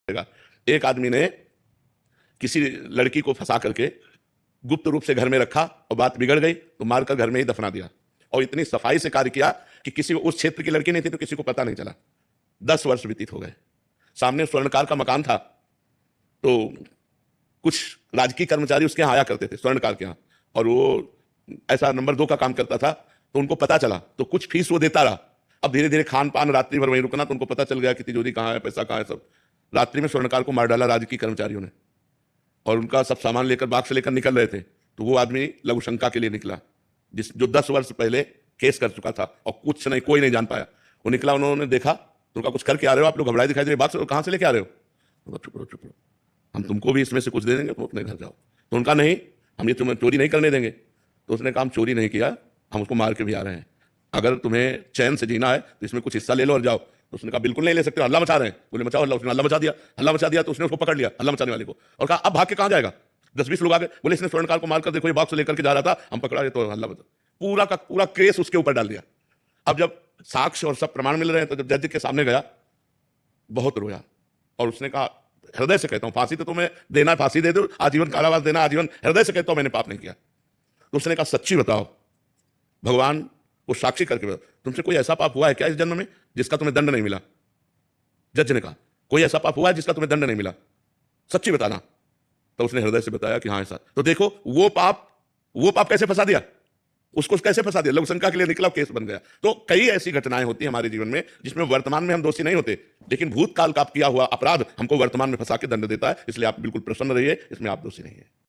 देगा। एक आदमी ने किसी लड़की को फंसा करके गुप्त रूप से घर में रखा और बात बिगड़ गई तो मारकर घर में ही दफना दिया, और इतनी सफाई से कार्य किया कि किसी उस क्षेत्र की लड़की नहीं थी तो किसी को पता नहीं चला। 10 वर्ष व्यतीत हो गए। सामने स्वर्णकार का मकान था, तो कुछ राजकीय कर्मचारी उसके यहाँ आया करते थे, स्वर्णकार के यहाँ, और वो ऐसा नंबर 2 का काम करता था। तो उनको पता चला तो कुछ फीस वो देता रहा। अब धीरे धीरे खान पान रात्रि भर वहीं रुकना, तो उनको पता चल गया कि तिजोरी कहाँ है, पैसा कहाँ है, सब। रात्रि में स्वर्णकार को मार डाला राजकीय कर्मचारियों ने, और उनका सब सामान लेकर बाग से लेकर निकल रहे थे तो वो आदमी लघुशंका के लिए निकला, जो 10 वर्ष पहले केस कर चुका था, और कुछ नहीं, कोई नहीं जान पाया। वो निकला, उन्होंने देखा तो उनका कुछ करके आ रहे हो आप लोग, घबराए दिखाई दे रहे, बाग से कहाँ से लेके आ रहे हो? चुप रहो चुप रहो, हम तुमको भी इसमें से कुछ दे देंगे, तुम अपने घर जाओ। तो उनका नहीं, हम ये तुम्हें चोरी नहीं करने देंगे। तो उसने कहा हम चोरी नहीं किया, हम उसको मार के भी आ रहे हैं, अगर तुम्हें चैन से जीना है तो इसमें कुछ हिस्सा ले लो और जाओ। तो उसने कहा बिल्कुल नहीं ले सकते, हल्ला मचा रहे हैं। बोले मचाओ हल्ला। उसने हल्ला मचा दिया, हल्ला मचा दिया तो उसने उसको पकड़ लिया, हल्ला मचाने वाले को, और कहा अब भाग के कहाँ जाएगा? 10-20 लोग आ गए, बोले इसने स्वर्णकार को मारकर देखो ये बॉक्स लेकर के जा रहा था, हम पकड़ा, तो हल्ला मचा, पूरा का पूरा केस उसके ऊपर डाल दिया। अब जब साक्ष्य और सब प्रमाण मिल रहे हैं तो जब जज के सामने गया, बहुत रोया, और उसने कहा हृदय से कहता हूं, फांसी तो तुम्हें देना है फांसी दे दो, आजीवन कारावास देना आजीवन, हृदय से कहता हूं मैंने पाप नहीं किया। तो उसने कहा सच्ची बताओ, भगवान को साक्षी करके बताओ, तुमसे कोई ऐसा पाप हुआ है क्या इस जन्म में जिसका तुम्हें दंड नहीं मिला? जज ने कहा कोई ऐसा पाप हुआ है जिसका तुम्हें दंड नहीं मिला, सच्ची बताना। तो उसने हृदय से बताया कि हाँ ऐसा। तो देखो वो पाप कैसे फंसा दिया, उसको कैसे फंसा दिया, लघुशंका के लिए निकला, केस बन गया। तो कई ऐसी घटनाएं होती हैं हमारे जीवन में जिसमें वर्तमान में हम दोषी नहीं होते, लेकिन भूतकाल का किया हुआ अपराध हमको वर्तमान में फंसा के दंड देता है। इसलिए आप बिल्कुल प्रसन्न रहिए, इसमें आप दोषी नहीं है।